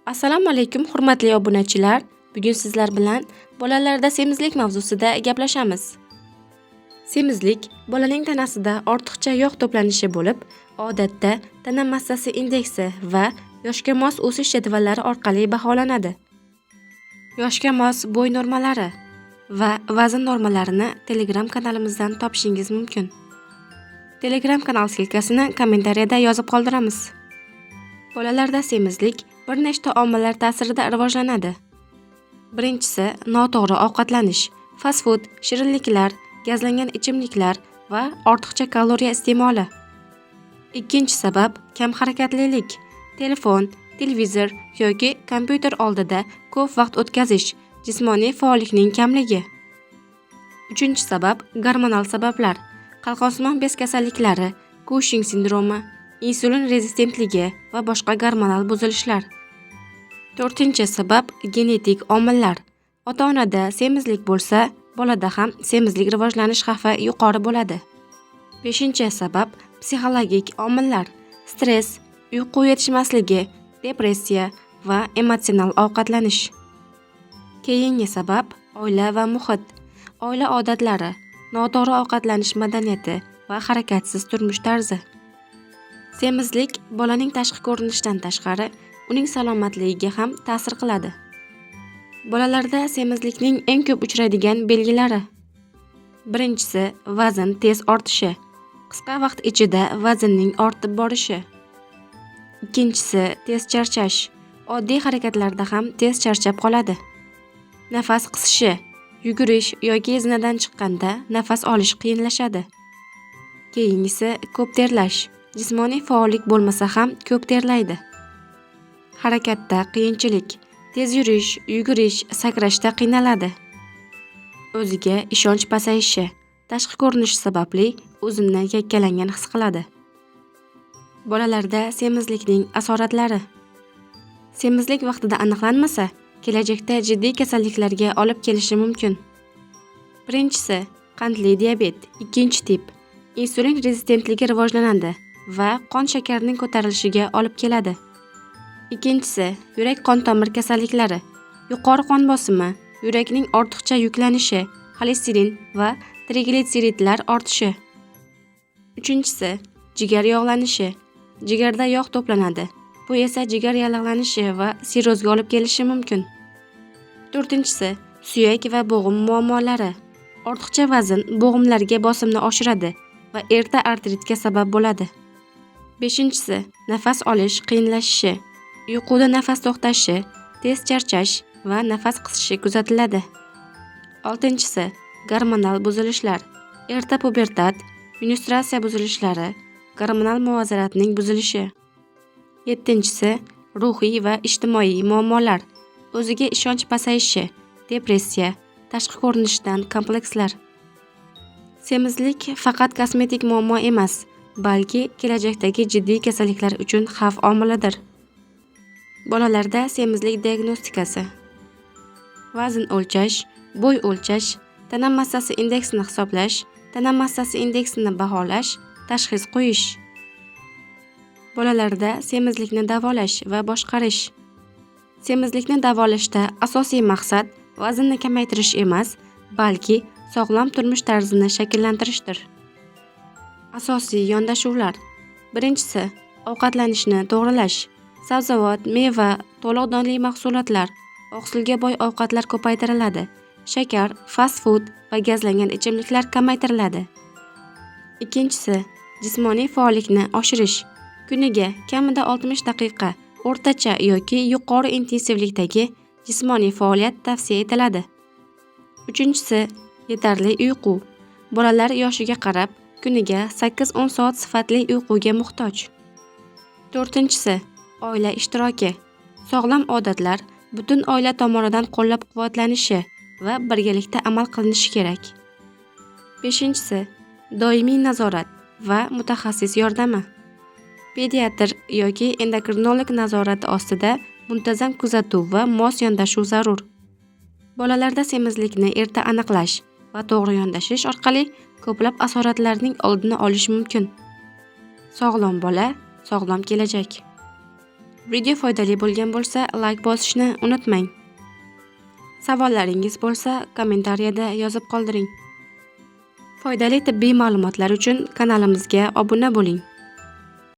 Assalomu alaykum hurmatli obunachilar. Bugun sizlar bilan bolalarda semizlik mavzusida gaplashamiz. Semizlik bolaning tanasida ortiqcha yog' to'planishi bo'lib, odatda tana massasi indeksi va yoshga mos o'sish jadvallari orqali baholanadi. Yoshga mos bo'y normalari va vazn normalarini Telegram kanalimizdan topishingiz mumkin. Telegram kanal silkasini kommentariyada yozib qoldiramiz. Bolalarda semizlik bir nechta omillar ta'sirida rivojlanadi. Birinchisi noto'g'ri ovqatlanish, fast food, shirinliklar, gazlangan ichimliklar va ortiqcha kaloriya iste'moli. Ikkinchi sabab kam harakatlilik, telefon, televizor yoki kompyuter oldida ko'p vaqt o'tkazish, jismoniy faollikning kamligi. Uchinchi sabab gormonal sabablar, qalqonsimon bez kasalliklari, Cushing sindromi, insulin rezistentligi va boshqa gormonal buzilishlar. To'rtinchi sabab genetik omillar. Ota-onada semizlik bo'lsa, bolada ham semizlik rivojlanish xavfi yuqori bo'ladi. Beshinchi sabab psixologik omillar. Stress, uyqu yetishmasligi, depressiya va emotsional ovqatlanish. Keyingi sabab oila va muhit. Oila odatlari, noto'g'ri ovqatlanish madaniyati va harakatsiz turmush tarzi. Semizlik bolaning tashqi ko'rinishidan tashqari uning salomatligiga ham ta'sir qiladi. Bolalarda semizlikning eng ko'p uchraydigan belgilari. Birinchisi vazn tez ortishi. Qisqa vaqt ichida vaznning ortib borishi. Ikkinchisi tez charchash. Oddiy harakatlarda ham tez charchab qoladi. Nafas qisishi. Yugurish yoki zinadan chiqqanda nafas olish qiyinlashadi. Keyingisi ko'p terlash. Jismoniy faollik bo'lmasa ham ko'p terlaydi. Harakatda qiyinchilik, tez yurish, yugurish, sakrashda qiynaladi. O'ziga ishonch pasayishi, tashqi ko'rinish sababli o'zini yakkalangan his qiladi. Bolalarda semizlikning asoratlari. Semizlik vaqtida aniqlanmasa, kelajakda jiddiy kasalliklarga olib kelishi mumkin. Birinchisi qandli diabet, ikkinchi tip, insulin rezistentligi rivojlanadi va qon shakarining ko'tarilishiga olib keladi. Ikkinchisi yurak qon tomir kasalliklari, yuqori qon bosimi, yurakning ortiqcha yuklanishi, xolesterin va triglitseridlar ortishi. Uchinchisi jigar yog'lanishi, jigarda yog' to'planadi. Bu esa jigar yallig'lanishi va sirrozga olib kelishi mumkin. To'rtinchisi suyak va bo'g'im muammolari. Ortiqcha vazn bo'g'imlarga bosimni oshiradi va erta artritga sabab bo'ladi. Beshinchisi nafas olish qiyinlashishi, uyquda nafas to'xtashi, tez charchash va nafas qisishi kuzatiladi. Oltinchisi gormonal buzilishlar, erta pubertat, menstruatsiya buzilishlari, gormonal muvozanatning buzilishi. Yettinchisi ruhiy va ijtimoiy muammolar, o'ziga ishonch pasayishi, depressiya, tashqi ko'rinishdan komplekslar. Semizlik faqat kosmetik muammo emas, balki kelajakdagi jiddiy kasalliklar uchun xavf omilidir. Bolalarda semizlik diagnostikasi. Vazn o'lchash, bo'y o'lchash, tana massasi indeksini hisoblash, tana massasi indeksini baholash, tashxis qo'yish. Bolalarda semizlikni davolash va boshqarish. Semizlikni davolashda asosiy maqsad vaznni kamaytirish emas, balki sog'lom turmush tarzini shakllantirishdir. Asosiy yondashuvlar. Birinchisi ovqatlanishni to'g'rilash. Sabzavot, meva, to'liq donli mahsulotlar, oqsilga boy ovqatlar ko'paytiriladi. Shakar, fast food va gazlangan ichimliklar kamaytiriladi. Ikkinchisi jismoniy faollikni oshirish. Kuniga kamida 60 daqiqa o'rtacha yoki yuqori intensivlikdagi jismoniy faoliyat tavsiya etiladi. Uchinchisi yetarli uyqu. Bolalar yoshiga qarab kuniga 8-10 soat sifatli uyquga muhtoj. To'rtinchisi oila ishtiroki. Sog'lom odatlar butun oila tomonidan qo'llab-quvvatlanishi va birgalikda amal qilinishi kerak. Beshinchisi doimiy nazorat va mutaxassis yordami. Pediatr yoki endokrinolog nazorati ostida muntazam kuzatuv va mos yondashuv zarur. Bolalarda semizlikni erta aniqlash va to'g'ri yondashish orqali ko'plab asoratlarning oldini olish mumkin. Sog'lom bola, sog'lom kelajak. Video foydali bo'lgan bo'lsa, like bosishni unutmang. Savollaringiz bo'lsa, kommentariyada yozib qoldiring. Foydali tibbiy ma'lumotlar uchun kanalimizga obuna bo'ling.